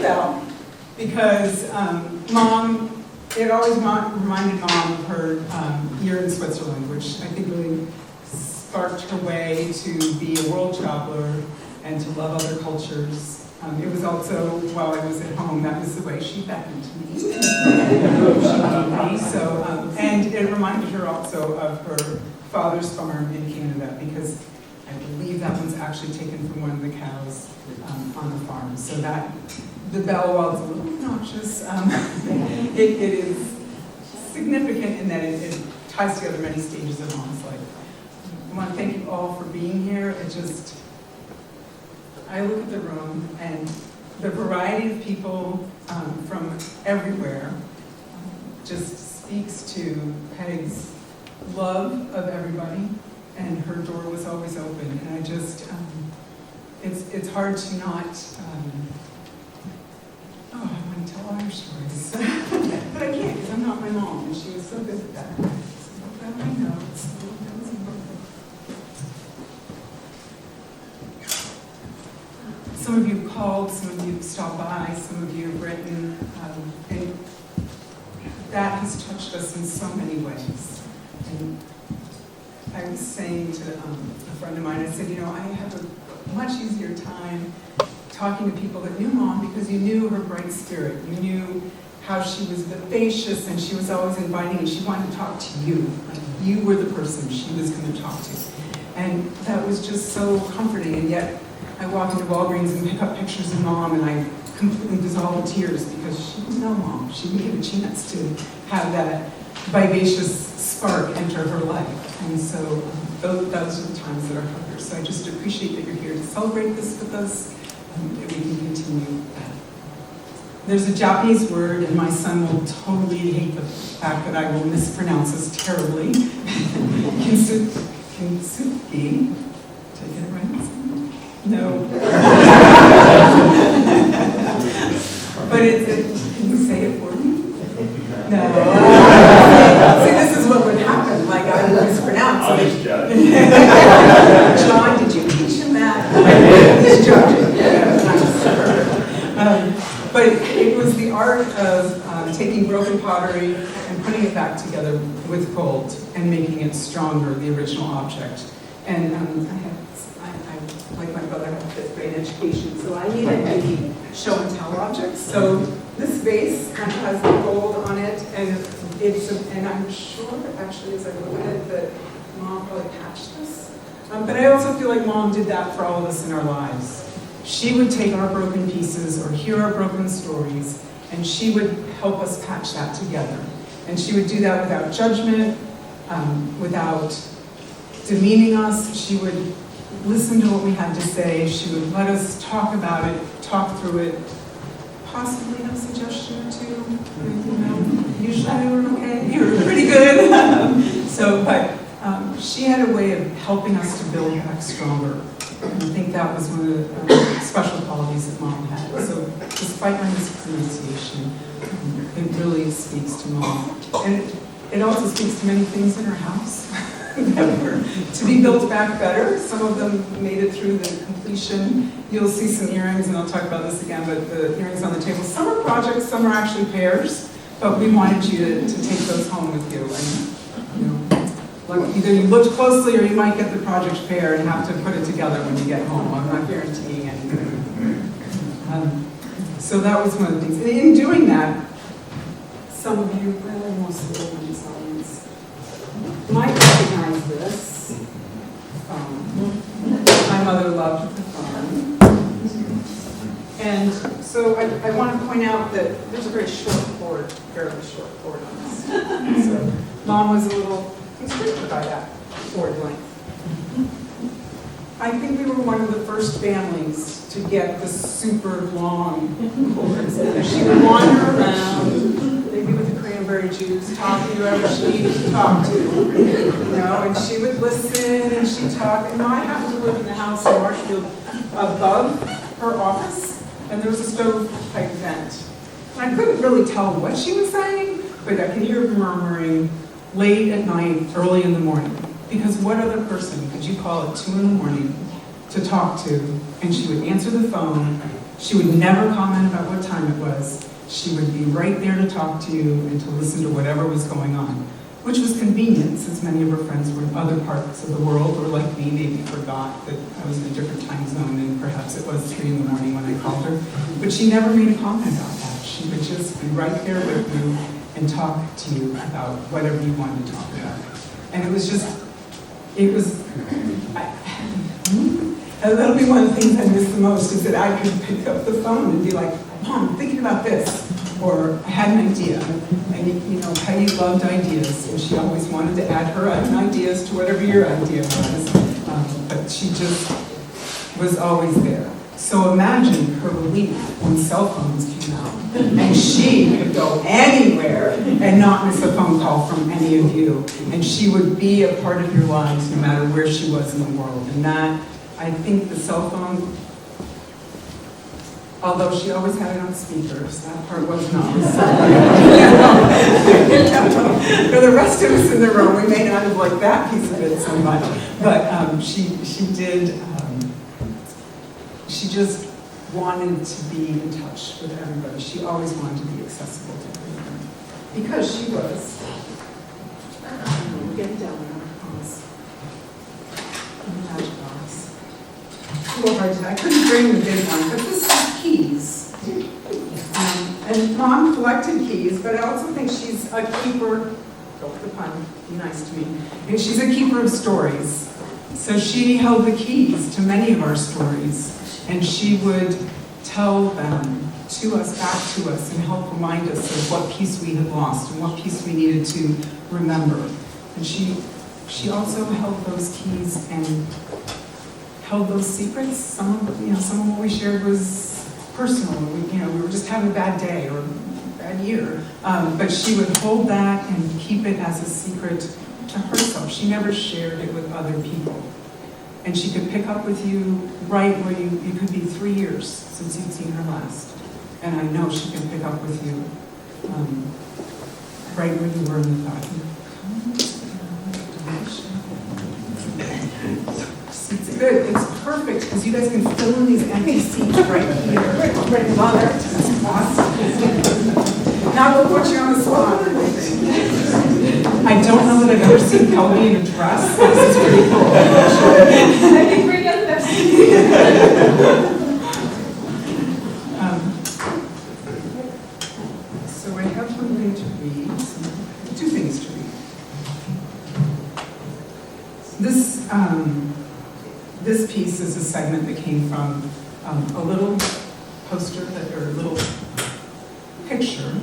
bell because Mom, it always reminded Mom of her year in Switzerland, which I think really sparked her way to be a world traveler and to love other cultures. It was also, while I was at home, that was the way she beckoned to me. And it reminded her also of her father's farm in Canada, because I believe that one's actually taken from one of the cows on the farm. So that, the bell, while it's a little obnoxious, it is significant in that it ties together many stages of Mom's life. I want to thank you all for being here. I look at the room and the variety of people from everywhere just speaks to Peg's love of everybody, and her door was always open. And I just, it's hard to not, I want to tell all your stories. But I can't, because I'm not my mom, and she was so good at that. So I know, that was important. Some of you have called, some of you have stopped by, some of you have written, and that has touched us in so many ways. And I was saying to a friend of mine, I said, I have a much easier time talking to people that knew Mom because you knew her bright spirit. You knew how she was vivacious and she was always inviting and she wanted to talk to you. Like you were the person she was going to talk to. And that was just so comforting, and yet I walk into Walgreens and pick up pictures of Mom, and I completely dissolve in tears because she was no Mom. She didn't get a chance to have that vivacious spark enter her life. And so those are the times that are harder. So I just appreciate that you're here to celebrate this with us, and that we can continue that. There's a Japanese word, and my son will totally hate the fact that I will mispronounce this terribly. Kintsugi. Did I get it right? No. But can you say it for me? No. See, this is what would happen. Like, I would mispronounce it. John, did you teach him that? He's joking. But it was the art of taking broken pottery and putting it back together with gold and making it stronger, the original object. And like my brother, I have fifth grade education, so I needed the show and tell objects. So this vase kind of has the gold on it, and and I'm sure, actually, as I look at it, that Mom probably patched this. But I also feel like Mom did that for all of us in our lives. She would take our broken pieces or hear our broken stories, and she would help us patch that together. And she would do that without judgment, without demeaning us. She would listen to what we had to say. She would let us talk about it, talk through it, possibly have a suggestion or two. Usually they were okay. You were pretty good. But she had a way of helping us to build back stronger. And I think that was one of the special qualities that Mom had. So despite my mispronunciation, it really speaks to Mom. And it also speaks to many things in her house that were to be built back better. Some of them made it through the completion. You'll see some earrings, and I'll talk about this again, but the earrings on the table. Some are projects, some are actually pairs, but we wanted you to take those home with you. And, like either you looked closely or you might get the project pair and have to put it together when you get home. I'm not guaranteeing anything. So that was one of the things. And in doing that, some of you, well, most of the ones audience, might recognize this phone. My mother loved the phone. And so I want to point out that there's a very short cord, fairly short cord on this. So Mom was a little constricted by that cord length. I think we were one of the first families to get the super long cords. She would wander around, maybe with the cranberry juice, talking to whoever she needed to talk to, and she would listen and she'd talk. And I happened to live in the house in Marshfield above her office, and there was a stovepipe vent. And I couldn't really tell what she was saying, but I could hear murmuring late at night, early in the morning. Because what other person could you call at 2 in the morning to talk to? And she would answer the phone. She would never comment about what time it was. She would be right there to talk to you and to listen to whatever was going on, which was convenient since many of her friends were in other parts of the world, or like me, maybe forgot that I was in a different time zone and perhaps it was 3 in the morning when I called her. But she never made a comment about that. She would just be right there with you and talk to you about whatever you wanted to talk about. And it was that'll be one of the things I miss the most, is that I could pick up the phone and be like, Mom, I'm thinking about this, or I had an idea. And you know, Peggy loved ideas, and she always wanted to add her own ideas to whatever your idea was. But she just was always there. So imagine her relief when cell phones came out, and she could go anywhere and not miss a phone call from any of you. And she would be a part of your lives no matter where she was in the world. And that, I think the cell phone, although she always had it on speakers, that part was not. For the rest of us in the room, we may not have liked that piece of it so much, but she did. She just wanted to be in touch with everybody. She always wanted to be accessible to everybody because she was. We're getting down on our pause. Magic box. I couldn't bring the big one, but this is keys. And Mom collected keys, but I also think she's a keeper, don't the pun, be nice to me, and she's a keeper of stories. So she held the keys to many of our stories, and she would tell them to us, back to us, and help remind us of what piece we had lost and what piece we needed to remember. And she also held those keys and held those secrets. Some of what we shared was personal. We were just having a bad day or a bad year. But she would hold that and keep it as a secret to herself. She never shared it with other people. And she could pick up with you right where it could be 3 years since you'd seen her last. And I know she can pick up with you right where you were in the thought. It's good. It's perfect because you guys can fill in these empty seats right here. Right, mother. That's awesome. Now we'll put you on the spot. I don't know that I've ever seen Kelby in a dress. This is pretty cool. I can bring up that. So I have one thing to read, 2 things to read. This piece is a segment that came from a little poster or a little picture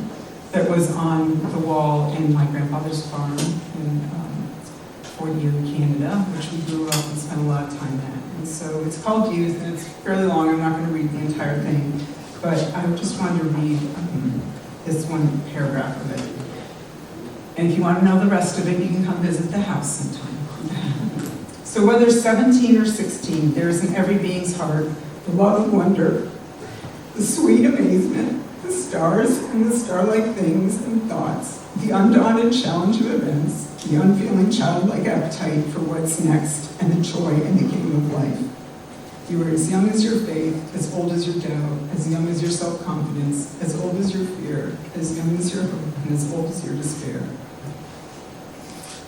that was on the wall in my grandfather's farm in Fort Erie, Canada, which we grew up and spent a lot of time at. And so it's called Youth, and it's fairly long. I'm not going to read the entire thing, but I just wanted to read this one paragraph of it. And if you want to know the rest of it, you can come visit the house sometime. So whether 17 or 16, there is in every being's heart the love and wonder, the sweet amazement, the stars and the star-like things and thoughts, the undaunted challenge of events, the unfeeling childlike appetite for what's next, and the joy and the game of life. You are as young as your faith, as old as your doubt, as young as your self-confidence, as old as your fear, as young as your hope, and as old as your despair.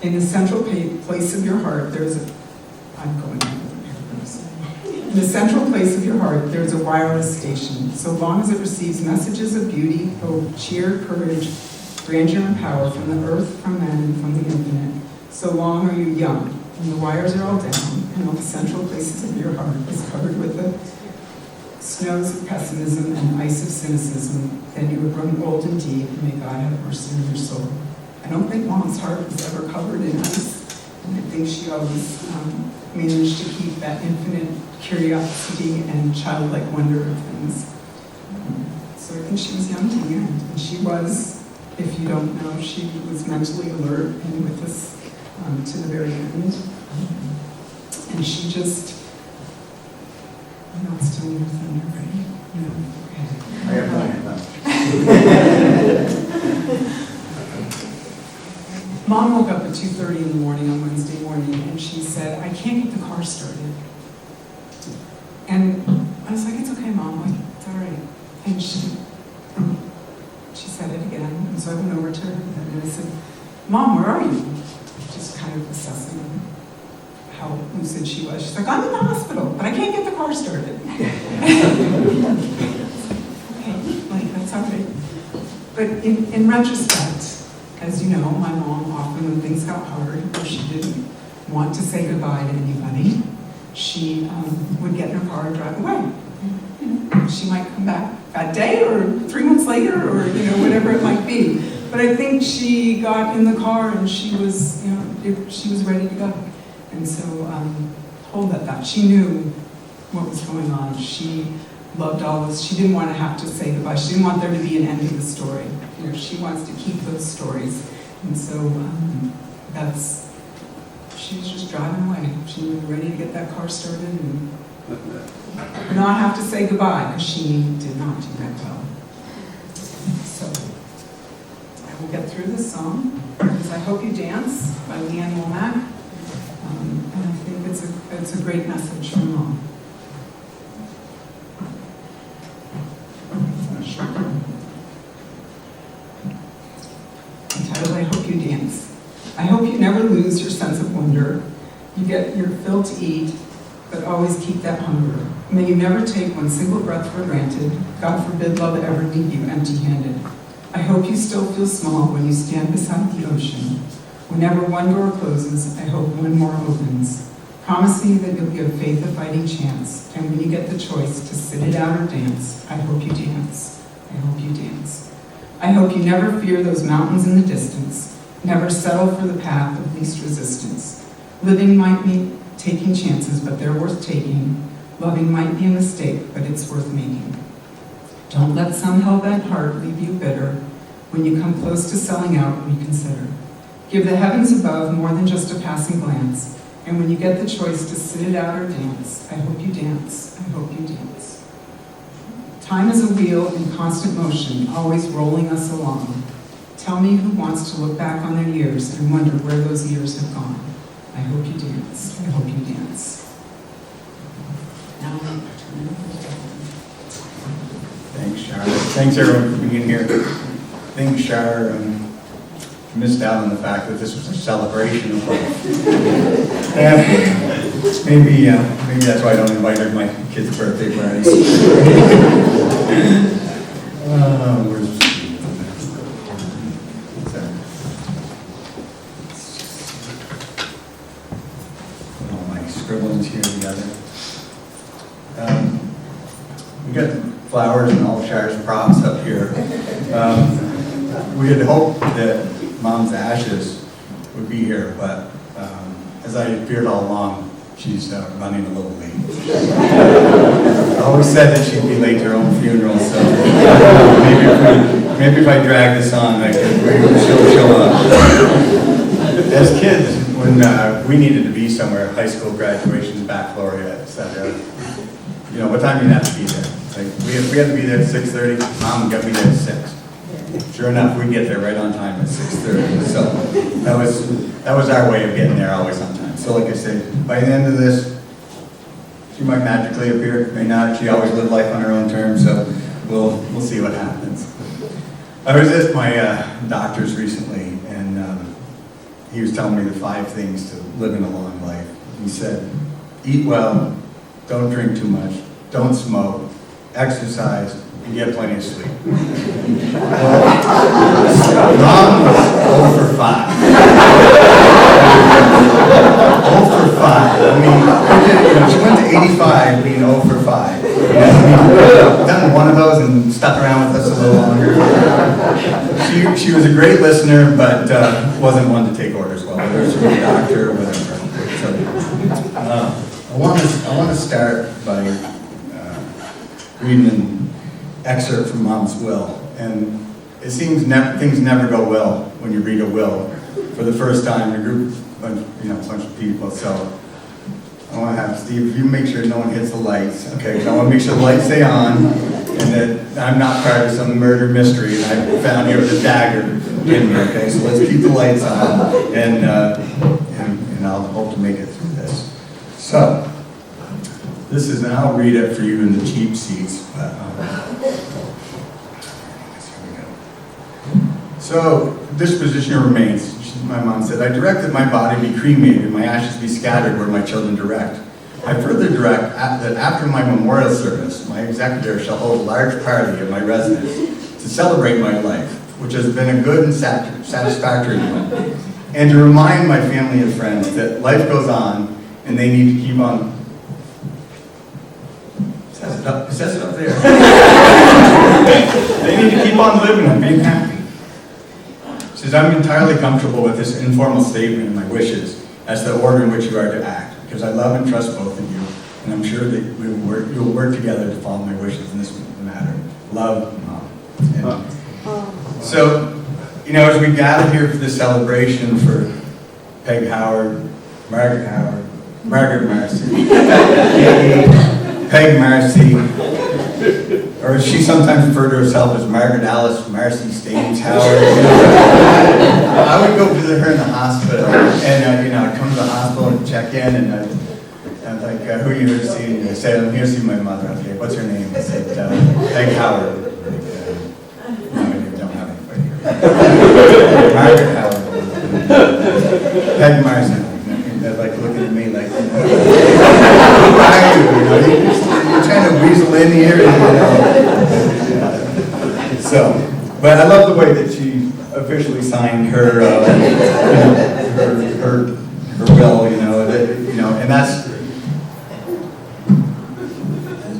In the central place of your heart, there is a... I'm going on with the paragraphs. In the central place of your heart, there is a wireless station. So long as it receives messages of beauty, hope, cheer, courage, grandeur, and power from the earth, from men, and from the infinite, so long are you young. When the wires are all down, and all the central places of your heart is covered with the snows of pessimism and ice of cynicism, then you have grown old indeed, and may God have mercy on your soul. I don't think Mom's heart was ever covered in ice, and I think she always managed to keep that infinite curiosity and childlike wonder of things. So I think she was young to the end, and she was, if you don't know, she was mentally alert and with us to the very end. And she just, I'm not stealing your thunder, right? No. I have Mom woke up at 2:30 in the morning on Wednesday morning, and she said, I can't get the car started. And I was like, it's okay, Mom. it's all right. And she said it again, and so I went over to her and I said, Mom, where are you? Just kind of assessing how lucid she was. She's like, I'm in the hospital, but I can't get the car started. Okay, like, that's all right. But in retrospect, as you know, my mom often, when things got hard, or she didn't want to say goodbye to anybody, she would get in her car and drive away. You know, she might come back that day or 3 months later, or whatever it might be. But I think she got in the car and she was, she was ready to go. And so told that she knew what was going on. She loved all this. She didn't want to have to say goodbye. She didn't want there to be an end of the story. She wants to keep those stories. And so she was just driving away. She was ready to get that car started and not have to say goodbye, because she did not do that well. So I will get through this song. It's I Hope You Dance by Leanne Womack. And I think it's a great message from Mom. Entitled I Hope You Dance. I hope you never lose your sense of wonder. You get your fill to eat, but always keep that hunger. May you never take one single breath for granted. God forbid love ever leave you empty-handed. I hope you still feel small when you stand beside the ocean. Whenever one door closes, I hope one more opens. Promise me that you'll give faith a fighting chance, and when you get the choice to sit it out or dance, I hope you dance. I hope you dance. I hope you never fear those mountains in the distance, never settle for the path of least resistance. Living might mean taking chances, but they're worth taking. Loving might be a mistake, but it's worth making. Don't let some hell-bent heart leave you bitter. When you come close to selling out, reconsider. Give the heavens above more than just a passing glance. And when you get the choice to sit it out or dance, I hope you dance. I hope you dance. Time is a wheel in constant motion, always rolling us along. Tell me who wants to look back on their years and wonder where those years have gone. I hope you dance. I hope you dance. Now, thanks, Shar. Thanks, everyone, for being here. Thanks, Shar. Missed out on the fact that this was a celebration of life. Maybe that's why I don't invite her to my kids' birthday parties. Where's all my scribblings here together. We got flowers and all Shar's props up here. We had hoped that Mom's ashes would be here, but as I feared all along, she's running a little late. I always said that she'd be late to her own funeral, so maybe if I drag this on, she'll show up. As kids, when we needed to be somewhere, high school graduations, baccalaureate, etc., what time do you have to be there? Like, we had to be there at 6:30. Mom got me there at 6. Sure enough, we get there right on time at 6:30. So that was our way of getting there, always on time. So like I said, by the end of this, she might magically appear, may not. She always lived life on her own terms, so we'll see what happens. I was at my doctor's recently, and he was telling me the 5 things to living a long life. He said, eat well, don't drink too much, don't smoke, exercise, and get plenty of sleep. Mom was 0 for 5. 0 for 5. I mean, she went to 85 being 0 for 5. Done one of those and stuck around with us a little longer. She was a great listener, but wasn't one to take orders well, whether it's from a doctor or whatever. So, I want to start by reading an excerpt from Mom's will, and it seems things never go well when you read a will for the first time in a group, bunch of people. So I want to have Steve, you make sure no one hits the lights, okay? I want to make sure the lights stay on, and that I'm not part of some murder mystery and I found here with a dagger in me, okay? So let's keep the lights on, and I'll hope to make it through this. So this is, and I'll read it for you in the cheap seats. But, So this position remains. My mom said, I direct that my body be cremated and my ashes be scattered where my children direct. I further direct that after my memorial service, my executor shall hold a large party at my residence to celebrate my life, which has been a good and satisfactory one, and to remind my family and friends that life goes on and they need to keep on. It says it up there. They need to keep on living and being happy. She says, I'm entirely comfortable with this informal statement and my wishes as the order in which you are to act, because I love and trust both of you, and I'm sure that you will work together to follow my wishes in this matter. Love, Mom. And so, you know, as we gather here for this celebration for Peg Howard, Margaret Marcy, Peg Marcy, or she sometimes referred to herself as Margaret Alice Marcy Staines Howard. You know, I would go visit her in the hospital, and you know, I'd come to the hospital and check in, and I'd like, who are you here to see? And I said, I'm here to see my mother. Okay, what's her name? I said, Peg Howard. Like, no, I don't have anybody here. Margaret Howard. Peg Marcy. They're like looking at me like, you know, who are you? You know, you're trying to weasel in here, and, you know. So, but I love the way that she officially signed her, her will, you know, and that's.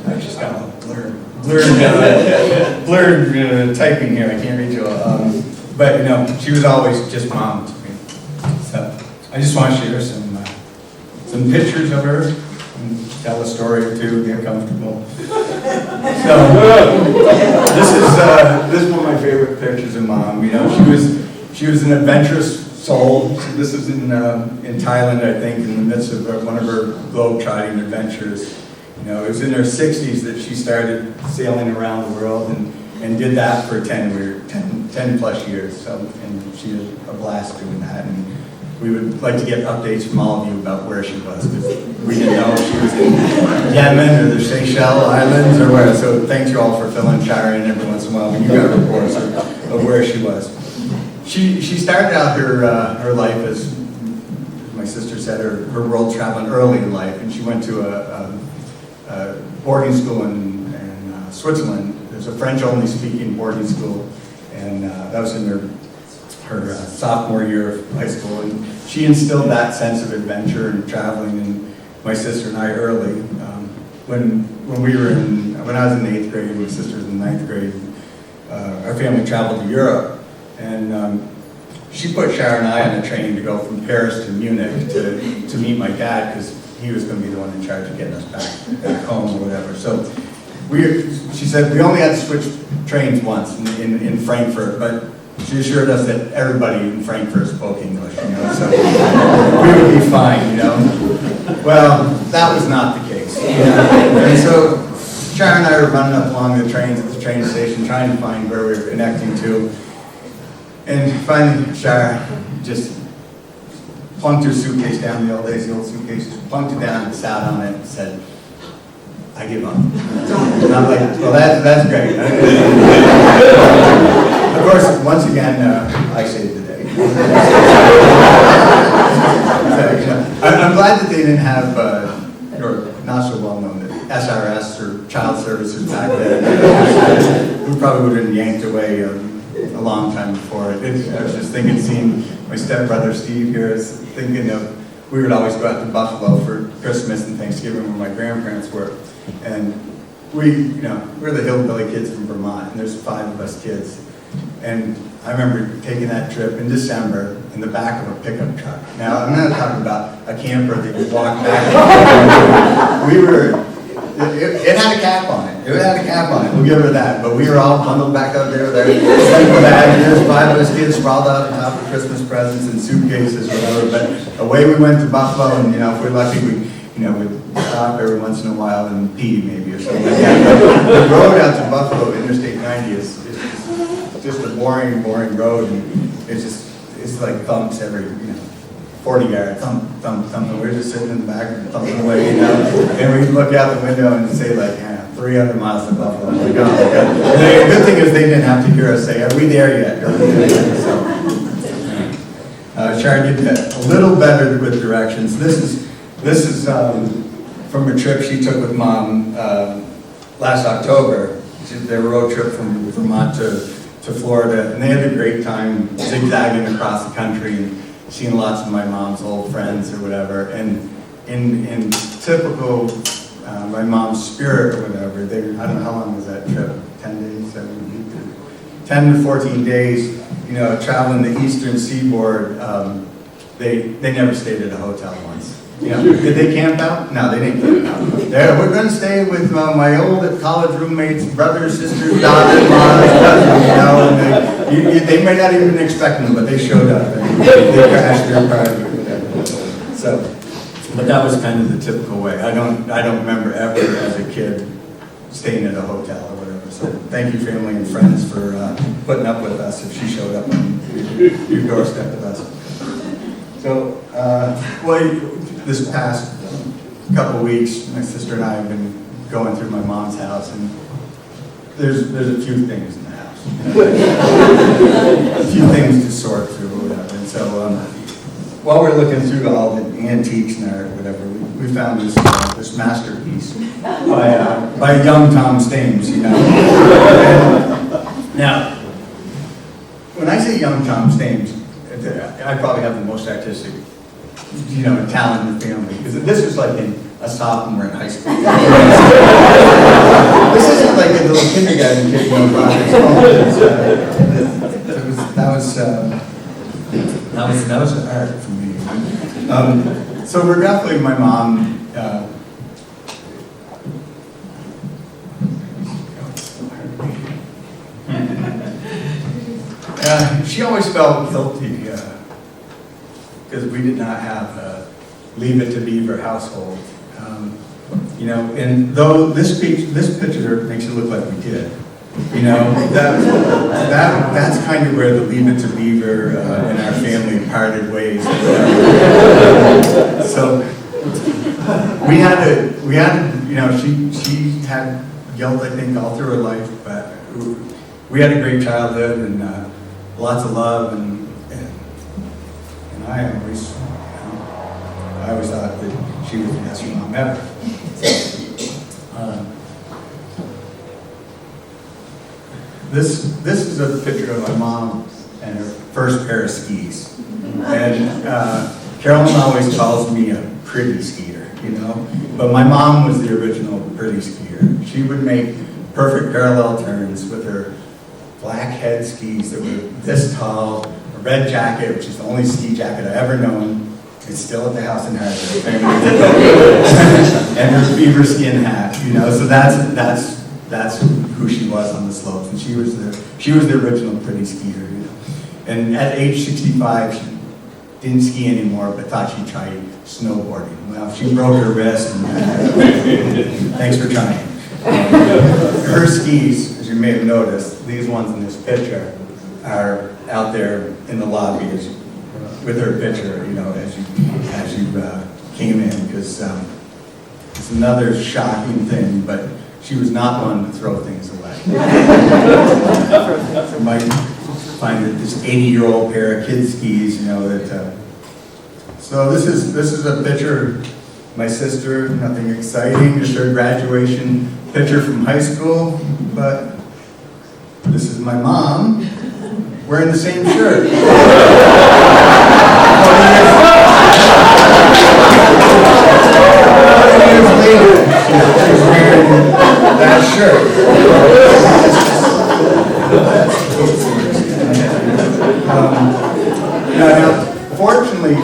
I just got a blurred typing here. I can't read you. But you know, she was always just Mom to me. So I just want to share some pictures of her and tell a story or two, get comfortable. So this is one of my favorite pictures of Mom. You know, she was an adventurous soul. This is in Thailand, I think, in the midst of one of her globe-trotting adventures. You know, it was in her 60s that she started sailing around the world and did that for 10 plus years. So, and she had a blast doing that. And we would like to get updates from all of you about where she was, because we didn't know if she was in Yemen or the Seychelles Islands or where. So thanks you all for filling Shire in every once in a while when you got reports of where she was. She started out her life as my sister said, her world traveling early in life, and she went to a boarding school in Switzerland. There's a French-only speaking boarding school, and that was in her sophomore year of high school, and she instilled that sense of adventure and traveling in my sister and I early. When I was in 8th grade, my sister was in 9th grade, our family traveled to Europe, and she put Shire and I on a train to go from Paris to Munich to meet my dad, because he was going to be the one in charge of getting us back home or whatever. So she said we only had to switch trains once in Frankfurt, but she assured us that everybody in Frankfurt spoke English, you know, so we would be fine, you know. Well, that was not the case. You know? And so Shire and I were running up along the trains at the train station trying to find where we were connecting to. And finally, Shire just plunked her suitcase down, the old suitcase, plunked it down and sat on it and said, I give up. And I'm like, well, that's great. Of course, once again, I saved the day. So, you know, I'm glad that they didn't have, or not so well known, SRS or child services back then. We probably would have been yanked away a long time before it. I was just thinking, seeing my stepbrother Steve here, is thinking of, we would always go out to Buffalo for Christmas and Thanksgiving where my grandparents were. And we're the hillbilly kids from Vermont, and there's 5 of us kids. And I remember taking that trip in December in the back of a pickup truck. Now, I'm not talking about a camper that you walk back. It had a cap on it. It had a cap on it. We'll give her that. But we were all bundled back out there with our sleeping bags. There's 5 of us kids sprawled out on top of Christmas presents and suitcases or whatever. But away we went to Buffalo, and if we're lucky, we'd stop every once in a while and pee maybe or something like that. But the road out to Buffalo, Interstate 90, is just a boring road, and it's like thumps every 40 yards, thump, and we're just sitting in the back and thumping away, and we look out the window and say like, yeah, 300 miles to Buffalo. I'm like, oh, okay. The good thing is they didn't have to hear us say, are we there yet? Are we there yet? So, Sharon did a little better with directions. This is from a trip she took with Mom last October. Their road trip from Vermont to Florida, and they had a great time zigzagging across the country and seeing lots of my mom's old friends or whatever. And in typical my mom's spirit or whatever, I don't know how long was that trip, 10 days, 10 to 14 days, you know, traveling the eastern seaboard. They never stayed at a hotel once. You know, did they camp out? No, they didn't camp out. We're going to stay with my old college roommates, brothers, sisters, daughters, moms, you know, and they might not even expect them, but they showed up and they crashed their party or whatever. So, but that was kind of the typical way. I don't remember ever as a kid staying at a hotel or whatever. So thank you, family and friends, for putting up with us if she showed up on your doorstep with us. So, this past couple of weeks, my sister and I have been going through my mom's house, and there's a few things in the house. A few things to sort through or whatever. And so while we're looking through all the antiques and art or whatever, we found this masterpiece by young Tom Stames, you know. And now, when I say young Tom Stames, I probably have the most artistic, you know, talent in the family, because this was like a sophomore in high school. This isn't like a little kindergarten kid going by his that was art for me. So regretfully, my mom. She always felt guilty because we did not have a Leave It to Beaver household. You know, and though this picture makes it look like we did, you know, that's kind of where the Leave It to Beaver and our family parted ways. So we had, you know, she had guilt, I think, all through her life, but we had a great childhood and lots of love, and I always thought that she was the best mom ever. This is a picture of my mom and her first pair of skis. And Carolyn always calls me a pretty skier, you know, but my mom was the original pretty skier. She would make perfect parallel turns with her black head skis that were this tall, a red jacket, which is the only ski jacket I've ever known. It's still at the house in Harvard. And her beaver skin hat, you know, so that's who she was on the slopes. And she was the original pretty skier, you know. And at age 65, she didn't ski anymore, but thought she'd try snowboarding. Well, she broke her wrist, and thanks for trying. Her skis, as you may have noticed, these ones in this picture are out there in the lobby with her picture, you know, as you came in, because it's another shocking thing, but she was not one to throw things away. You might find that this 80-year-old pair of kid skis, you know, that. So this is a picture of my sister. Nothing exciting, just her graduation picture from high school, but this is my mom wearing the same shirt. 20 years later, she's wearing that shirt. Now, fortunately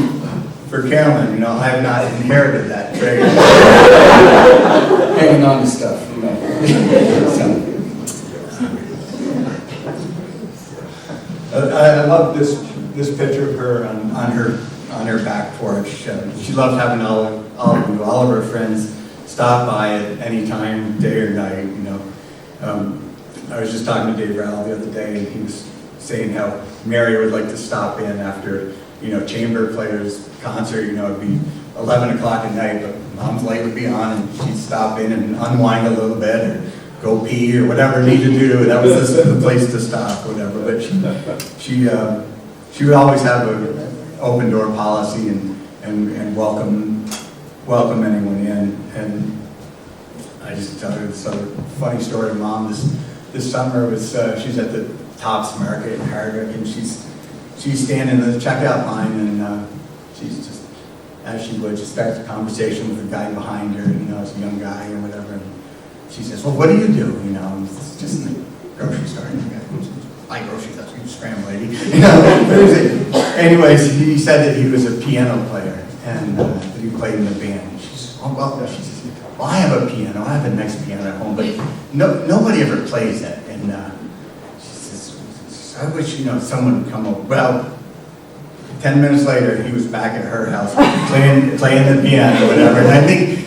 for Carolyn, you know, I have not inherited that trait. Hanging on to stuff, you know. I love this picture of her on her back porch. She loved having all of her friends stop by at any time, day or night. You know, I was just talking to Dave Rowell the other day, and he was saying how Mary would like to stop in after, you know, chamber players concert. You know, it'd be 11 o'clock at night, but Mom's light would be on, and she'd stop in and unwind a little bit, or go pee, or whatever needed to do. That was the place to stop, whatever. But she would always have an open door policy and welcome anyone in. And I just tell her this other funny story of Mom. This summer was she's at the Tops Market in Hardwick, and she's standing in the checkout line, and she's just, as she would, just starts a conversation with the guy behind her, and it's a young guy or whatever. And she says, "Well, what do you do?" And it's just in the grocery store. And the guy goes, "Buy groceries, that's what you scram, lady." Anyways, he said that he was a piano player, and that he played in the band. And she says, "Oh, well," she says, "well, I have a piano. I have a nice piano at home, but nobody ever plays it." And she says, "I wish, someone would come over." Well, 10 minutes later, he was back at her house playing the piano or whatever. And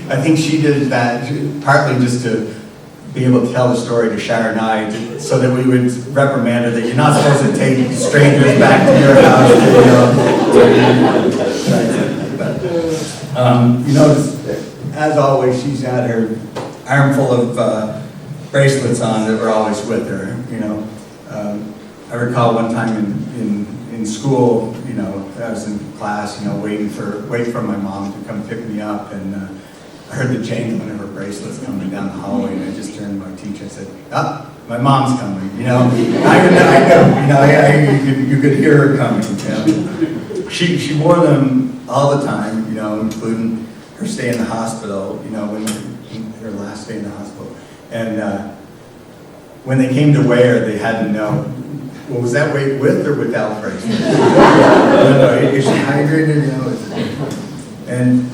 I think she did that partly just to be able to tell the story to Sharon and I, so that we would reprimand her that you're not supposed to take strangers back to your house. As always, she's had her armful of bracelets on that were always with her. I recall one time in school, I was in class, waiting for my mom to come pick me up, and I heard the jangling of her bracelets coming down the hallway, and I just turned to my teacher and said, "Oh, my mom's coming." You could hear her coming. She wore them all the time, including her stay in the hospital, her last stay in the hospital. And when they came to wear, they had to know, well, was that weight with or without bracelet? Is she hydrated? And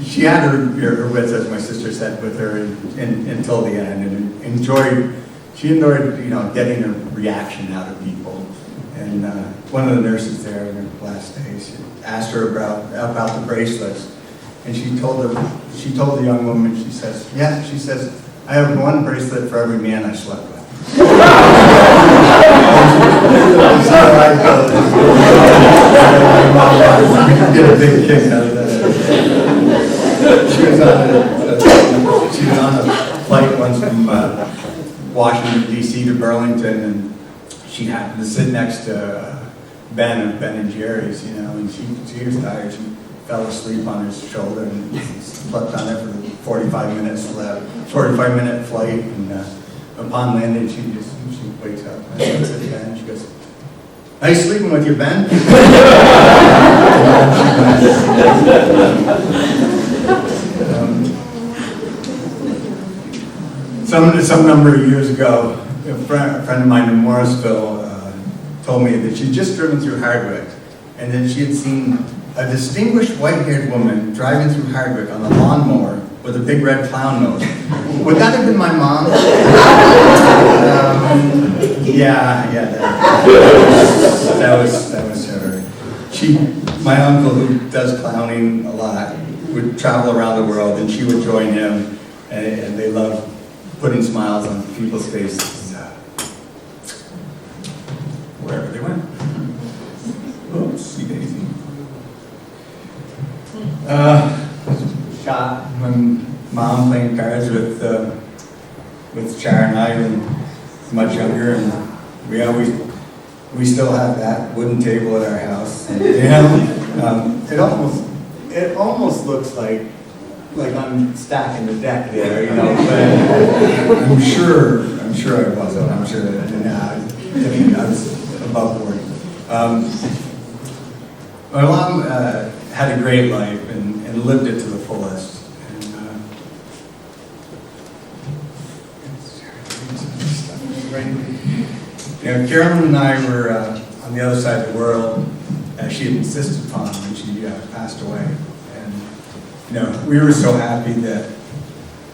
she had her wits, as my sister said, with her until the end, and she enjoyed, getting a reaction out of people. And one of the nurses there in her last day, she asked her about the bracelets, and she told the young woman, she says, "I have one bracelet for every man I slept with." We get a big kick out of that. She was on a flight once from Washington, D.C. to Burlington, and she happened to sit next to Ben and Jerry's, and she was tired. She fell asleep on his shoulder and slept on it for 45-minute flight, and upon landing, she wakes up and looks at Ben, and she goes, "Nice sleeping with you, Ben." Some number of years ago, a friend of mine in Morrisville told me that she'd just driven through Hardwick, and that she had seen a distinguished white-haired woman driving through Hardwick on a lawnmower with a big red clown nose. Would that have been my mom? That was her. My uncle, who does clowning a lot, would travel around the world, and she would join him, and they love putting smiles on people's faces wherever they went. Oopsie daisy. Shot when Mom playing cards with Sharon and I when much younger, and we still have that wooden table at our house. And, it almost looks like I'm stacking the deck there, but I'm sure I wasn't. I'm sure that I was above board. My mom had a great life and lived it to the fullest. Carolyn and I were on the other side of the world, as she had insisted upon when she passed away. And we were so happy that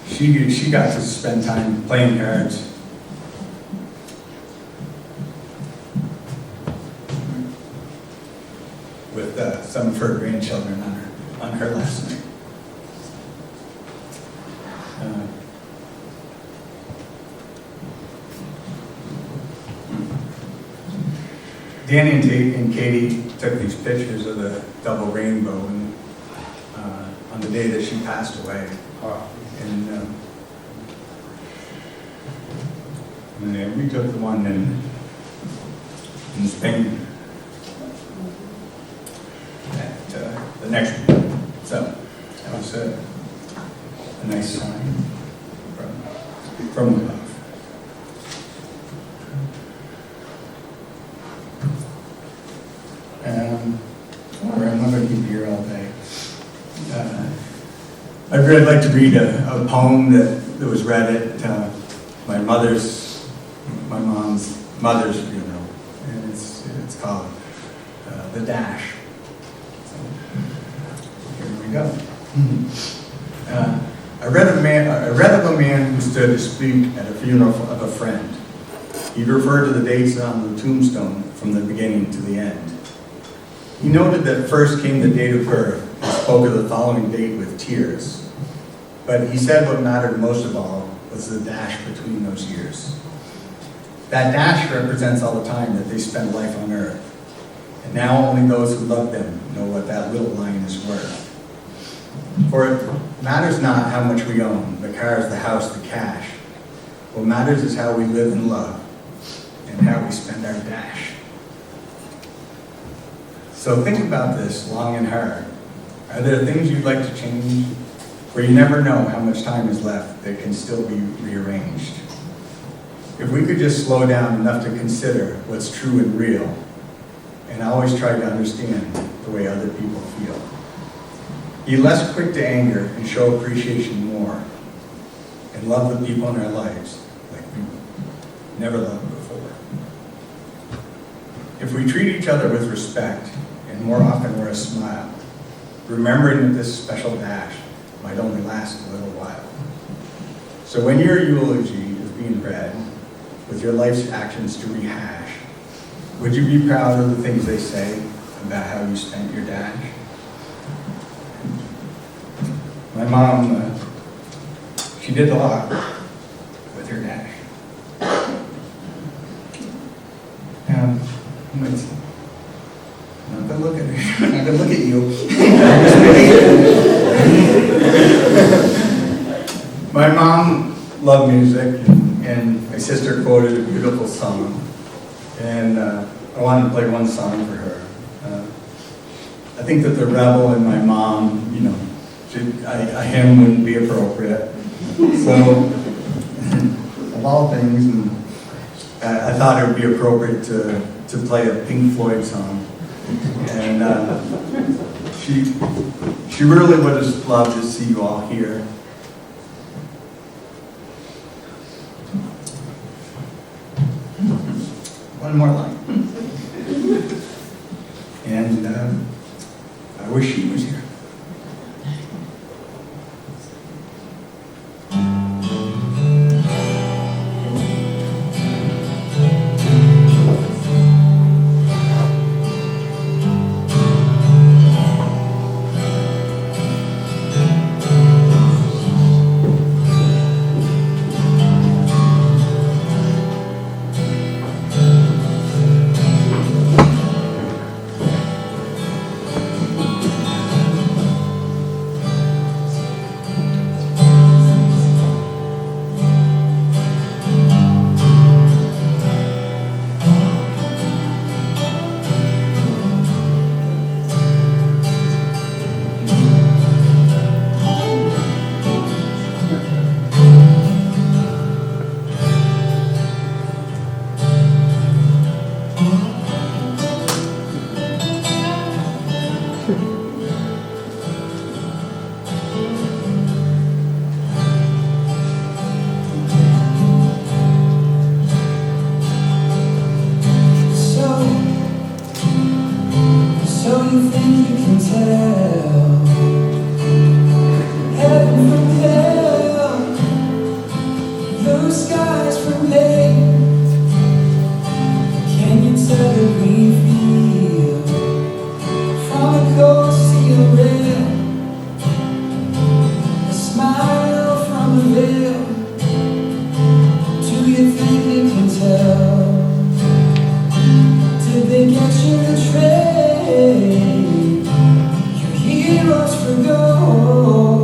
she got to spend time playing cards. With some of her grandchildren on her last night. Danny and Katie took these pictures of the double rainbow, and day that she passed away. And then we took the one in Spain at the next week. So that was a nice sign from above. I'm not going to keep you here all day. I'd like to read a poem that was read at my mom's mother's funeral, and it's called "The Dash." So, here we go. I read of a man who stood to speak at a funeral of a friend. He referred to the dates on the tombstone from the beginning to the end. He noted that first came the date of birth and spoke of the following date with tears. But he said what mattered most of all was the dash between those years. That dash represents all the time that they spent life on earth. And now only those who love them know what that little line is worth. For it matters not how much we own, the cars, the house, the cash. What matters is how we live and love, and how we spend our dash. So think about this long and hard. Are there things you'd like to change? Where you never know how much time is left that can still be rearranged. If we could just slow down enough to consider what's true and real, and always try to understand the way other people feel. Be less quick to anger and show appreciation more, and love the people in our lives like we never loved before. If we treat each other with respect, and more often with a smile, remembering that this special dash might only last a little while. So when your eulogy is being read, with your life's actions to rehash, would you be proud of the things they say about how you spent your dash? My mom, she did a lot with her dash. I'm not gonna look at her. I'm not gonna look at you. My mom loved music, and my sister quoted a beautiful song, and I wanted to play one song for her. I think that the rebel in my mom, a hymn wouldn't be appropriate. So, of all things, I thought it would be appropriate to play a Pink Floyd song. And she really would have loved to see you all here. One more line. And I wish she was here. Heroes for gold.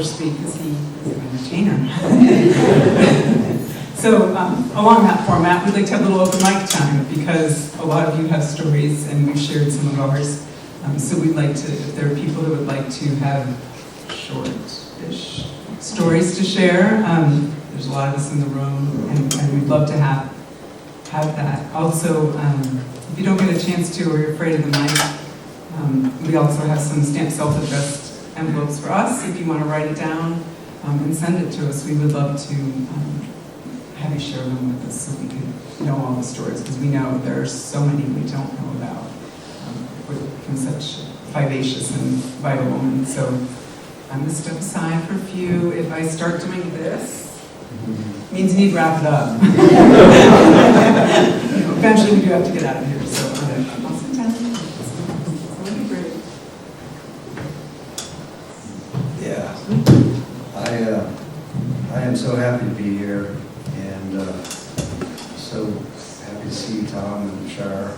her speak because he's an entertainer. So along that format, we'd like to have a little open mic time because a lot of you have stories and we've shared some of ours. So we'd like to, if there are people that would like to have short-ish stories to share, there's a lot of us in the room and we'd love to have that. Also, if you don't get a chance to or you're afraid of the mic, we also have some stamped self-addressed envelopes for us if you want to write it down and send it to us. We would love to have you share them with us so we can know all the stories, because we know there are so many we don't know about from such vivacious and vital women. So I'm going to step aside for a few. If I start doing this, it means you need to wrap it up. Eventually we do have to get out of here, so I'll sit down. Yeah, I am so happy to be here, and so happy to see you, Tom and Shar.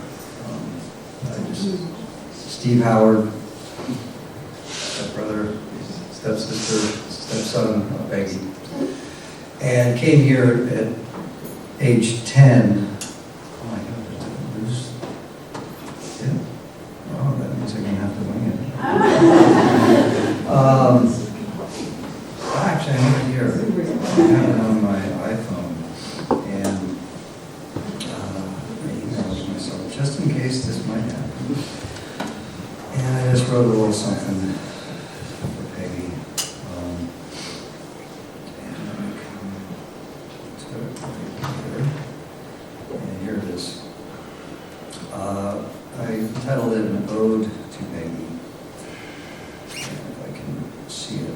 Steve Howard, stepbrother, stepsister, stepson of Peggy, and came here at age 10. Oh my God, yeah. Oh, that means I'm gonna have to wing it. Actually, I have it here. I have it on my iPhone, and I emailed myself just in case this might happen. And I just wrote a little something for Peggy. And I'm going to come to it here. And here it is. I titled it An Ode to Peggy. If I can see it.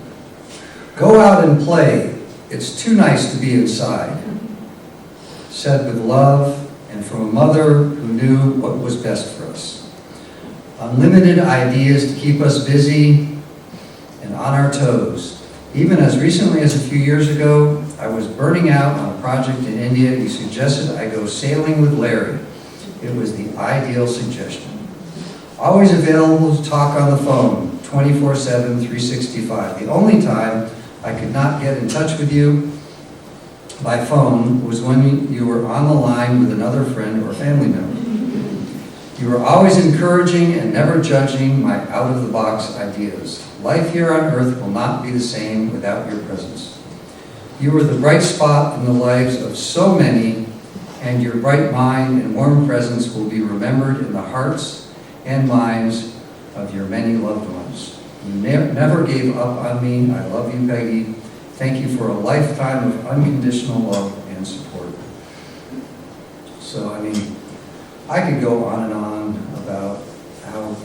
Go out and play. It's too nice to be inside. Said with love and from a mother who knew what was best for us. Unlimited ideas to keep us busy and on our toes. Even as recently as a few years ago, I was burning out on a project in India. You suggested I go sailing with Larry. It was the ideal suggestion. Always available to talk on the phone, 24/7, 365. The only time I could not get in touch with you by phone was when you were on the line with another friend or family member. You were always encouraging and never judging my out-of-the-box ideas. Life here on earth will not be the same without your presence. You were the bright spot in the lives of so many, and your bright mind and warm presence will be remembered in the hearts and minds of your many loved ones. You never gave up on me. I love you, Peggy. Thank you for a lifetime of unconditional love and support. So, I mean, I could go on and on about how,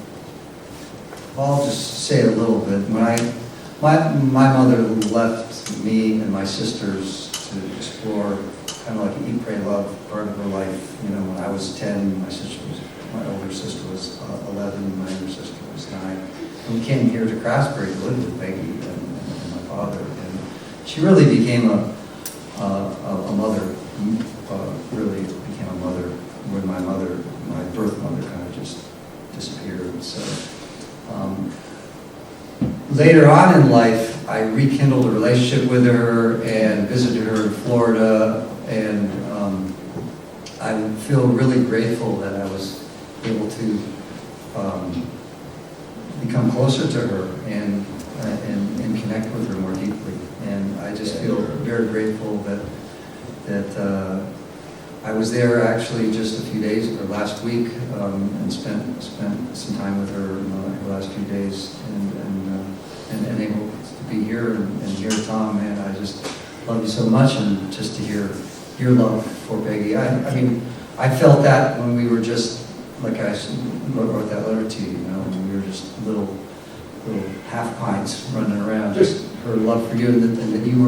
I'll just say a little bit. My mother left me and my sisters to explore kind of like an Eat, Pray, Love part of her life. You know, when I was 10, my older sister was 11, my younger sister was 9. And we came here to Craftsbury to live with Peggy and my father. And she really became a mother, really became a mother when my birth mother kind of just disappeared. So later on in life, I rekindled a relationship with her and visited her in Florida, and I feel really grateful that I was able to become closer to her and connect with her more deeply. And I just feel very grateful that I was there actually just a few days, or last week, and spent some time with her in the last few days, and able to be here and hear Tom. Man, I just love you so much, and just to hear your love for Peggy. I mean, I felt that when we were just, like I wrote that letter to you, when we were just little half pints running around, just her love for you, and that you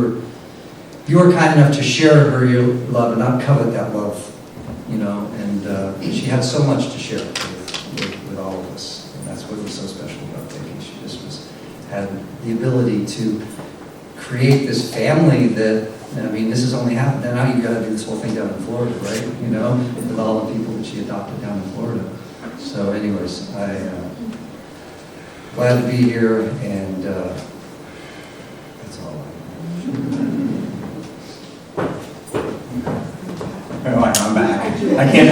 were kind enough to share her your love and not covet that love, and she had so much to share with all of us, and that's what was so special about Peggy. She just had the ability to create this family that, I mean, this has only happened, and now you've got to do this whole thing down in Florida, right? With all the people that she adopted down in Florida. So anyways, I'm glad to be here, and I can't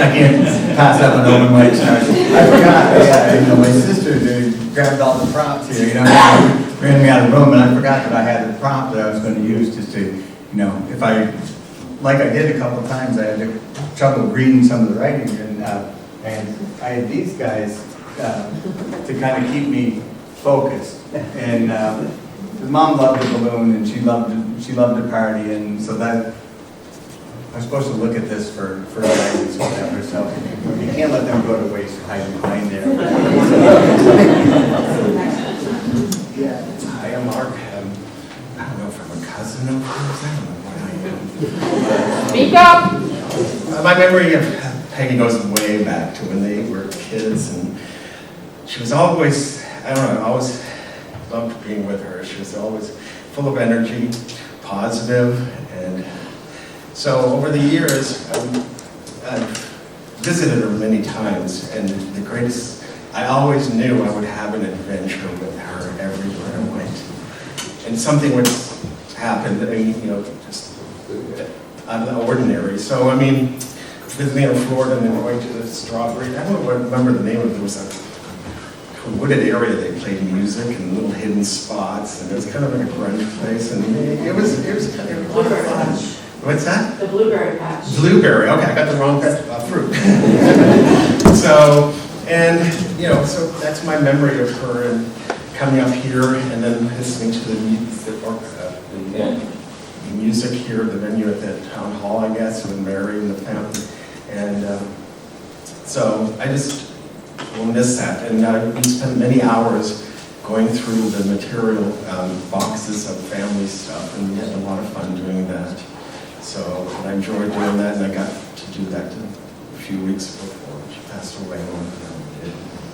pass up an open mic tonight. I forgot, yeah, my sister grabbed all the prompts here, ran me out of the room, and I forgot that I had the prompt that I was going to use just to, if I, like I did a couple of times, I had trouble reading some of the writing, and I had these guys to kind of keep me focused. And his mom loved the balloon, and she loved to party, and so that I'm supposed to look at this for guidance or whatever. So you can't let them go to waste hiding behind there. Hi, I'm Mark. I don't know if I'm a cousin of hers. I don't know what I am. Speak up! My memory of Peggy goes way back to when they were kids, and she was always, I don't know, I always loved being with her. She was always full of energy, positive, and so over the years, I've visited her many times, and the greatest, I always knew I would have an adventure with her everywhere I went. And something would happen, just out of the ordinary. So, visiting in Florida and then going to the Strawberry, I don't remember the name of it. It was a wooded area. They played music and little hidden spots, and it was kind of like a grunge place, and it was kind of a lot of fun. What's that? The blueberry patch. Blueberry, okay, I got the wrong fruit. So that's my memory of her and coming up here and then listening to the music here, the venue at the town hall, I guess, with Mary and the family. And so I just will miss that. And we spent many hours going through the material boxes of family stuff, and we had a lot of fun doing that. So I enjoyed doing that, and I got to do that a few weeks before she passed away.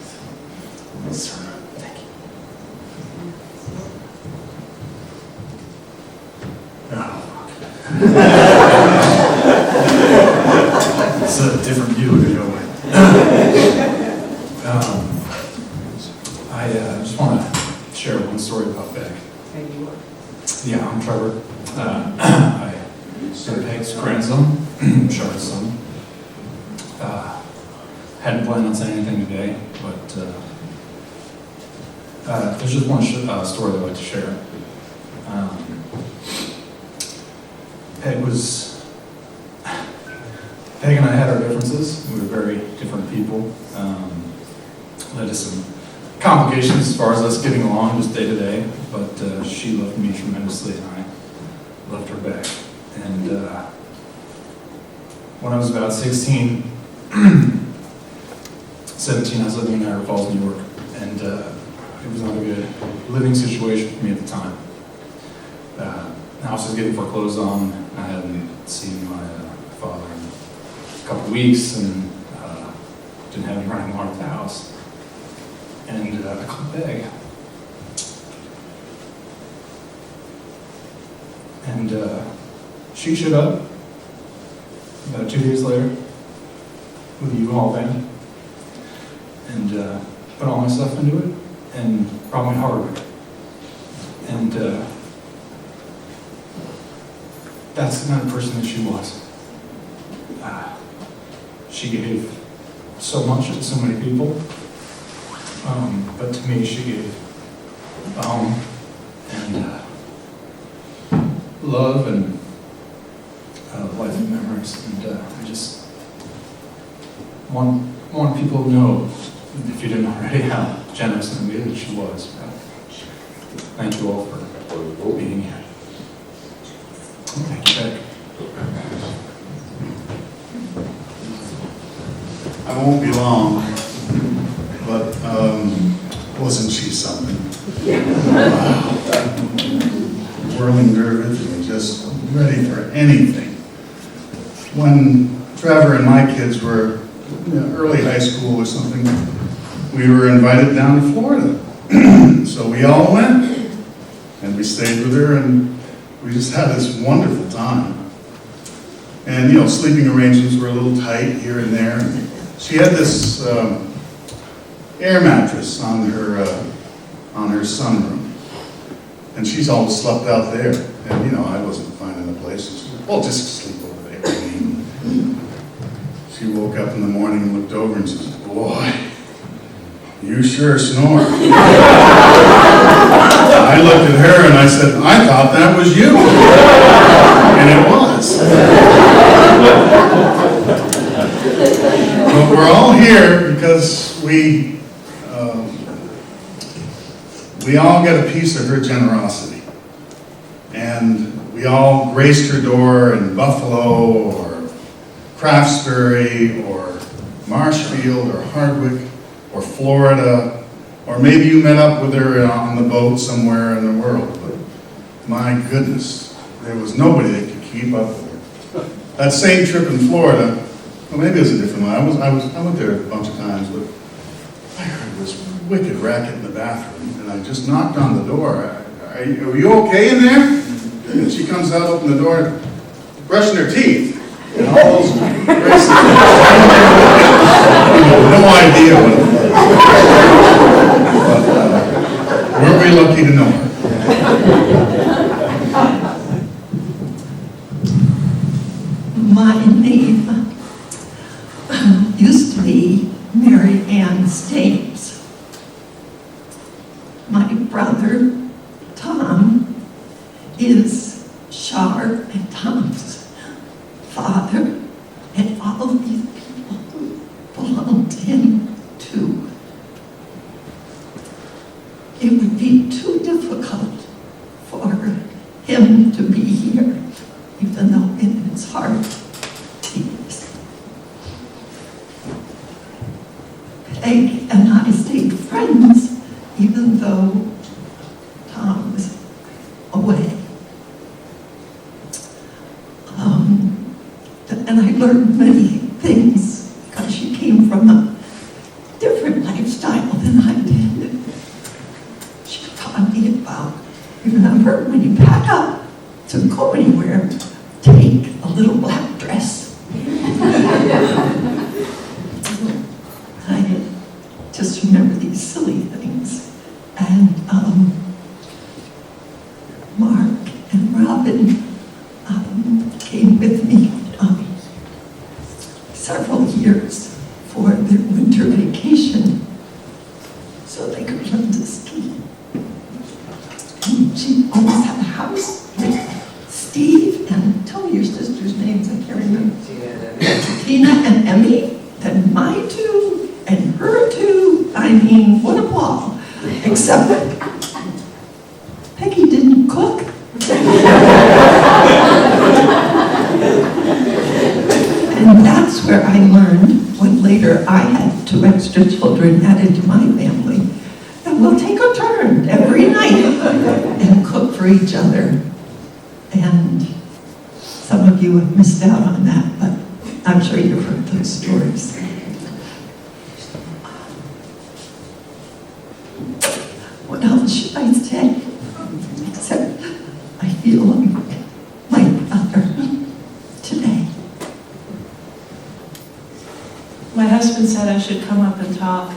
So, miss her. Thank you. It's a different view to go with. I just want to share one story about Beck. Yeah, I'm Trevor. I'm Peg's grandson, Charlotte's son. Hadn't planned on saying anything today, but there's just one story I'd like to share. Peg and I had our differences. We were very different people. Led to some complications as far as us getting along just day to day, but she loved me tremendously and I loved her back. And when I was about 17, I was living in Niagara Falls, New York, and it was not a good living situation for me at the time. The house was getting foreclosed on. I hadn't seen my father in a couple of weeks, and didn't have any running water at the house. And I called Peg. And she showed up about 2 days later with a U-Haul van and put all my stuff into it and brought me hardware. And that's the kind of person that she was. She gave so much to so many people, but to me she gave a home and love and life and memories, and I just want people to know, if you didn't already, how generous and good she was. Thank you all for being here. Thank you, Beck. I won't be long, but wasn't she something? Wow. Whirling dervish and just ready for anything. When Trevor and my kids were early high school or something, we were invited down to Florida. So we all went, and we stayed with her, and we just had this wonderful time. And sleeping arrangements were a little tight here and there. She had this air mattress on her sunroom, and she's always slept out there. And I wasn't finding a place. She said, "Well, just sleep over there." She woke up in the morning and looked over and says, "Boy, you sure snore." I looked at her and I said, "I thought that was you." And it was. But we're all here because we all get a piece of her generosity. And we all graced her door in Buffalo or Craftsbury or Marshfield or Hardwick or Florida, or maybe you met up with her on the boat somewhere in the world. But my goodness, there was nobody that could keep up with her. That same trip in Florida, well, maybe it was a different one. I went there a bunch of times, but I heard this wicked racket in the bathroom, and I just knocked on the door. Are you okay in there? And she comes out, open the door, brushing her teeth. And all those braces. No idea what it was. But weren't we lucky to know her? My name used to be Mary Ann Stames. My brother, Tom, is Shar and Tom's father, and all of these people belong to him too. It would be too difficult for him to be here, even though in his heart he is. Peg and I stayed friends, even though Tom was away. And I learned many things because she came from a different lifestyle than I did. She taught me about, remember, when you pack up to go anywhere, take a little black dress. I just remember these silly things. And Mark and Robin came with me several years for their winter vacation so they could learn to ski. And she always had a house with Steve and tell me your sister's names, I can't remember. Tina and Emmy, and my two, and her two. I mean, what a ball. Except Peggy didn't cook. And that's where I learned, when later I had 2 extra children added to my family, that we'll take a turn every night and cook for each other. And some of you have missed out on that, but I'm sure you've heard those stories. What else should I say? Except I feel like my brother today. My husband said I should come up and talk.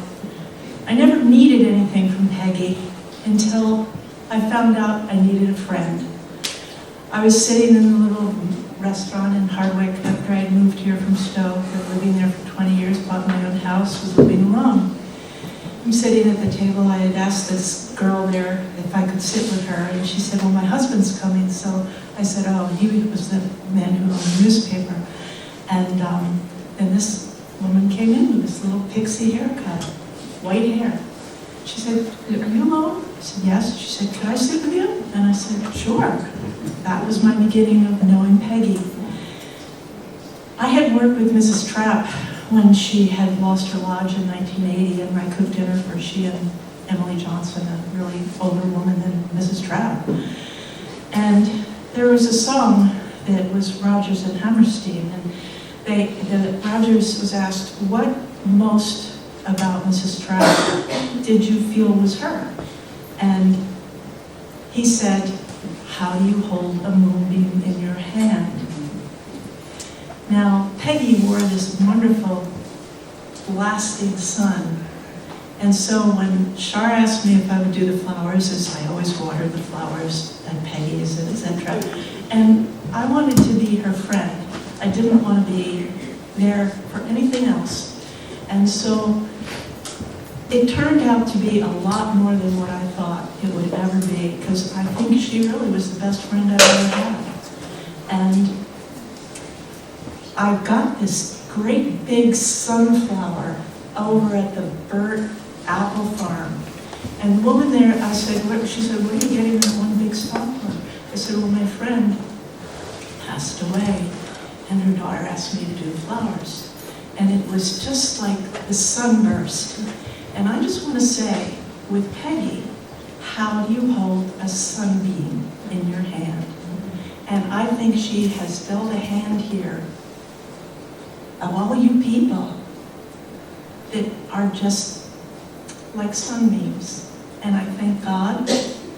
I never needed anything from Peggy until I found out I needed a friend. I was sitting in a little restaurant in Hardwick after I moved here from Stowe. I've been living there for 20 years, bought my own house, was living alone. I'm sitting at the table. I had asked this girl there if I could sit with her, and she said, "Well, my husband's coming." So I said, "Oh, he was the man who owned the newspaper." And this woman came in with this little pixie haircut, white hair. She said, "Are you alone?" I said, "Yes." She said, "Could I sit with you?" And I said, "Sure." That was my beginning of knowing Peggy. I had worked with Mrs. Trapp when she had lost her lodge in 1980, and I cooked dinner for she and Emily Johnson, a really older woman than Mrs. Trapp. And there was a song that was Rodgers and Hammerstein, and Rodgers was asked, "What most about Mrs. Trapp did you feel was her?" And he said, "How do you hold a moonbeam in your hand?" Now, Peggy wore this wonderful blasting sun. And so when Shar asked me if I would do the flowers, as I always watered the flowers and Peggy's, etc. And I wanted to be her friend. I didn't want to be there for anything else. And so it turned out to be a lot more than what I thought it would ever be, because I think she really was the best friend I've ever had. And I got this great big sunflower over at the Burt apple farm. And the woman there, I said, she said, what are you getting that one big stalk for? I said, well, my friend passed away, and her daughter asked me to do flowers. And it was just like the sunburst. And I just want to say, with Peggy, how do you hold a sunbeam in your hand? And I think she has dealt a hand here of all you people that are just like sunbeams. And I thank God,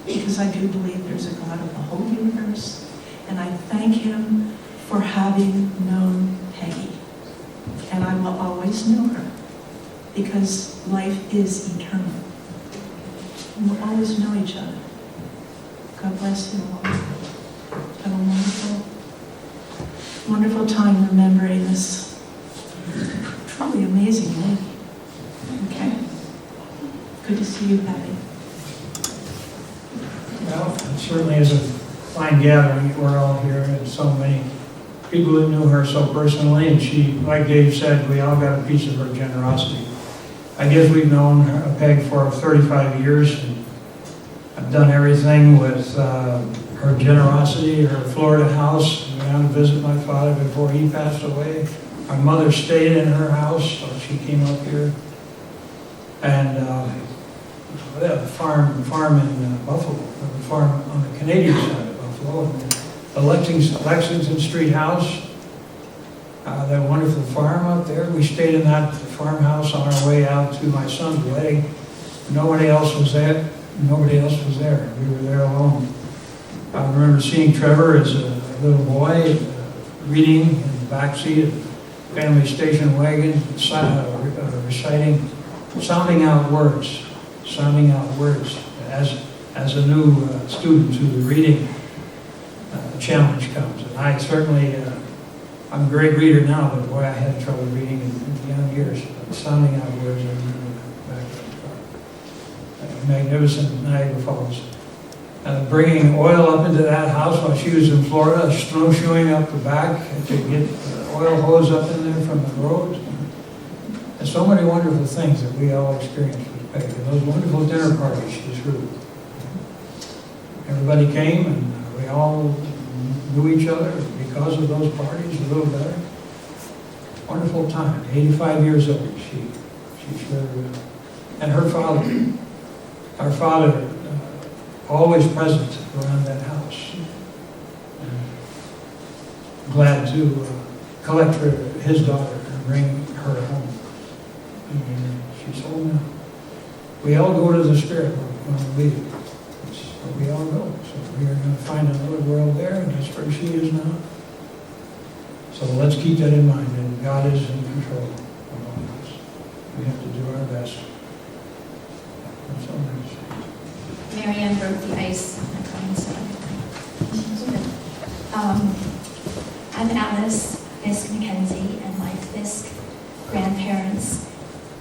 because I do believe there's a God of the whole universe. And I thank him for having known Peggy. And I will always know her, because life is eternal. And we'll always know each other. God bless you all. Have a wonderful, wonderful time remembering this truly amazing lady. Okay? Good to see you, Patty. Well, it certainly is a fine gathering that we're all here, and so many people that knew her so personally, and she, like Dave said, we all got a piece of her generosity. I guess we've known her, Peg for 35 years, and I've done everything with her generosity, her Florida house. I went down to visit my father before he passed away. My mother stayed in her house, so she came up here. And the farm in Buffalo, the farm on the Canadian side of Buffalo, and the Lexington Street house, that wonderful farm up there. We stayed in that farmhouse on our way out to my son's wedding. Nobody else was there. Nobody else was there. We were there alone. I remember seeing Trevor as a little boy reading in the back seat of the family station wagon, reciting, sounding out words as a new student to the reading challenge comes. And I certainly, I'm a great reader now, but boy, I had trouble reading in young years. Sounding out words, I remember back then. Magnificent Niagara Falls. Bringing oil up into that house while she was in Florida, snowshoeing up the back to get the oil hose up in there from the road. And so many wonderful things that we all experienced with Peggy. Those wonderful dinner parties she threw. Everybody came, and we all knew each other because of those parties a little better. Wonderful time. 85 years old. She sure. And her father, always present around that house. And glad to collect his daughter and bring her home. And she's home now. We all go to the spirit when we leave. That's where we all go. So we are going to find another world there, and that's where she is now. So let's keep that in mind, and God is in control of all of us. We have to do our best. That's all I'm saying. Mary Ann broke the ice. I'm Alice Fisk McKenzie, and my Fisk grandparents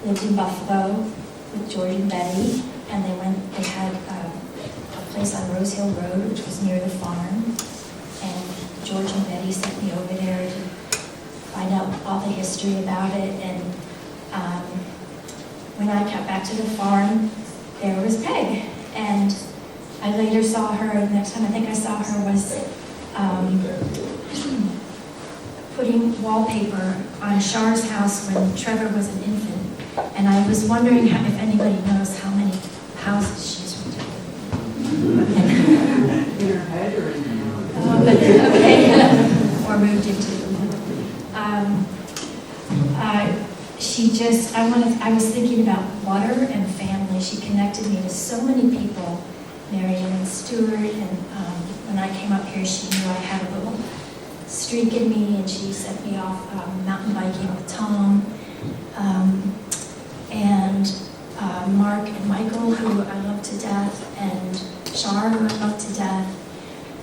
lived in Buffalo with George and Betty, and they had a place on Rose Hill Road, which was near the farm, and George and Betty sent me over there to find out all the history about it. And when I got back to the farm, there was Peg. And I later saw her, the next time I think I saw her was putting wallpaper on Char's house when Trevor was an infant. And I was wondering if anybody knows how many houses she's retired. In her head or in her okay. Or moved into. I was thinking about water and family. She connected me to so many people, Marion and Stuart, and when I came up here, she knew I had a little streak in me, and she sent me off mountain biking with Tom, and Mark and Michael, who I love to death, and Char, who I love to death.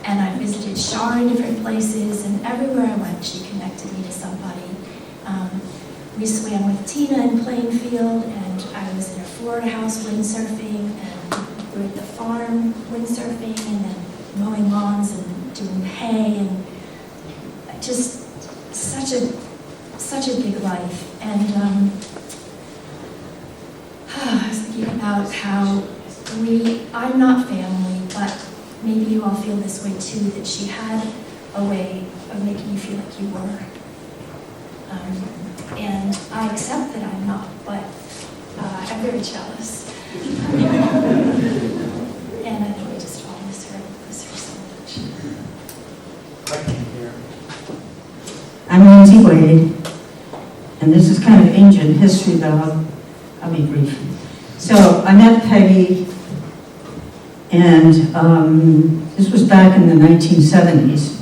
And I visited Char in different places, and everywhere I went, she connected me to somebody. Recently, I'm with Tina in Plainfield, and I was in a Florida house windsurfing, and we're at the farm windsurfing, and then mowing lawns and doing hay, and just such a big life. And I was thinking about how I'm not family, but maybe you all feel this way too, that she had a way of making you feel like you were. And I accept that I'm not, but I'm very jealous. And I think I just all miss her so much. I'm Nancy Wade, and this is kind of ancient history, but I'll be brief. So I met Peggy, and this was back in the 1970s.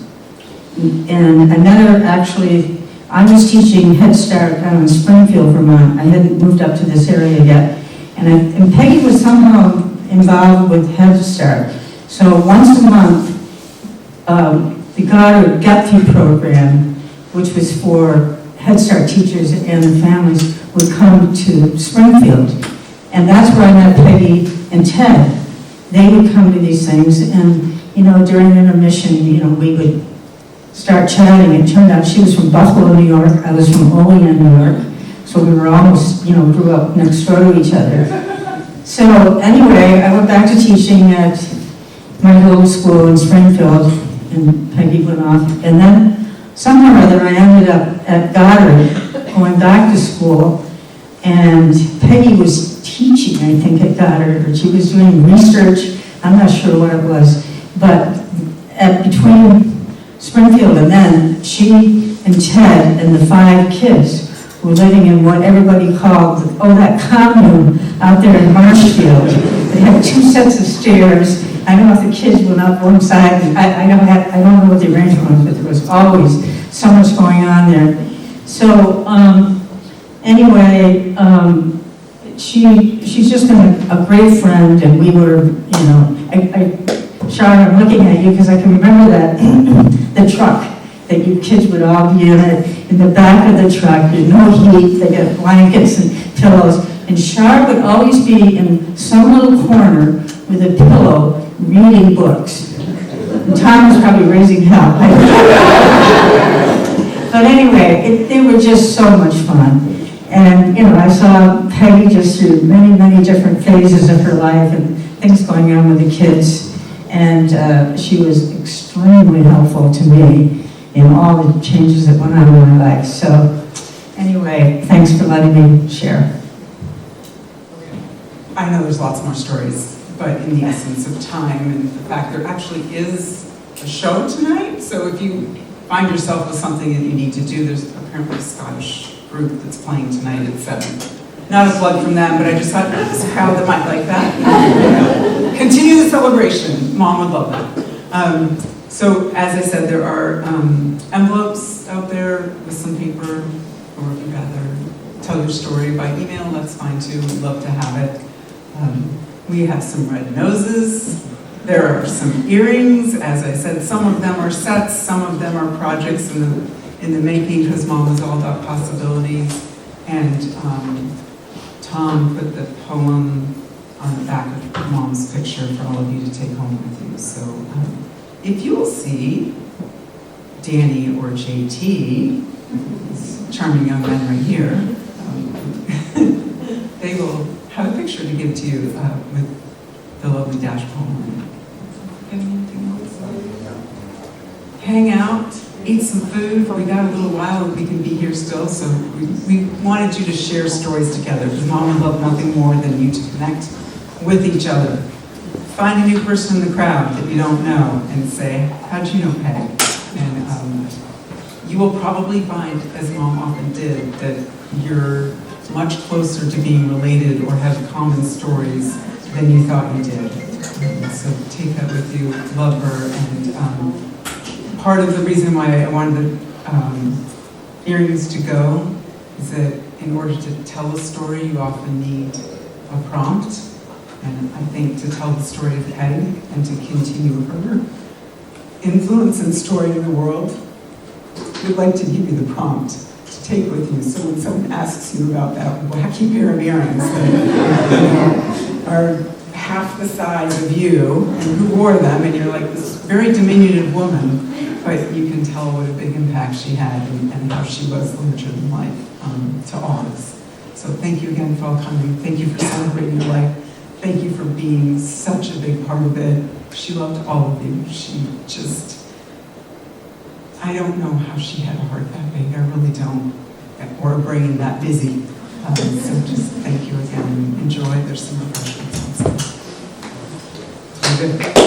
And I met her actually, I was teaching Head Start down in Springfield, Vermont. I hadn't moved up to this area yet. And Peggy was somehow involved with Head Start. So once a month, the Goddard Guthrie program, which was for Head Start teachers and the families, would come to Springfield. And that's where I met Peggy and Ted. They would come to these things, and, during intermission, we would start chatting. It turned out she was from Buffalo, New York. I was from Olean, New York. So we were almost, grew up next door to each other. So anyway, I went back to teaching at my little school in Springfield, and Peggy went off. And then somehow or other I ended up at Goddard, going back to school, and Peggy was teaching, I think, at Goddard, or she was doing research. I'm not sure what it was. But between Springfield and then, she and Ted and the 5 kids were living in what everybody called, that commune out there in Marshfield. They had 2 sets of stairs. I don't know if the kids went up one side. I don't know what the arrangement was, but there was always so much going on there. So anyway, she's just been a great friend, and we were, Sharon, I'm looking at you because I can remember that the truck that you kids would all be in the back of the truck. There's no heat. They got blankets and pillows. And Sharon would always be in some little corner with a pillow reading books. And Tom was probably raising hell. But anyway, they were just so much fun. And, I saw Peggy just through many, many different phases of her life and things going on with the kids. And she was extremely helpful to me in all the changes that went on in my life. So anyway, thanks for letting me share. I know there's lots more stories, but in the essence of time and the fact there actually is a show tonight, so if you find yourself with something that you need to do, there's apparently a Scottish group that's playing tonight at 7. Not a plug from them, but I just thought there's a crowd that might like that. Continue the celebration. Mom would love that. So as I said, there are envelopes out there with some paper, or if you'd rather tell your story by email, that's fine too. We'd love to have it. We have some red noses. There are some earrings. As I said, some of them are sets, some of them are projects in the making, because Mom is all about possibilities. And Tom put the poem on the back of Mom's picture for all of you to take home with you. So if you will see Danny or JT, this charming young man right here, they will have a picture to give to you with the lovely Dash poem. Anything else? Hang out, eat some food. We got a little while and we can be here still, so we wanted you to share stories together, because Mom would love nothing more than you to connect with each other. Find a new person in the crowd that you don't know and say, how'd you know Peg? And you will probably find, as Mom often did, that you're much closer to being related or have common stories than you thought you did. So take that with you, love her, and part of the reason why I wanted the earrings to go is that in order to tell a story, you often need a prompt. And I think to tell the story of Peg and to continue her influence and story in the world, we'd like to give you the prompt to take with you. So when someone asks you about that wacky pair of earrings that are half the size of you, and who wore them, and you're like this very diminutive woman, but you can tell what a big impact she had and how she was larger than life to all of us. So thank you again for all coming. Thank you for celebrating your life. Thank you for being such a big part of it. She loved all of you. She just, I don't know how she had a heart that big. I really don't. Or a brain that busy. So just thank you again. Enjoy. There's some refreshments. Good.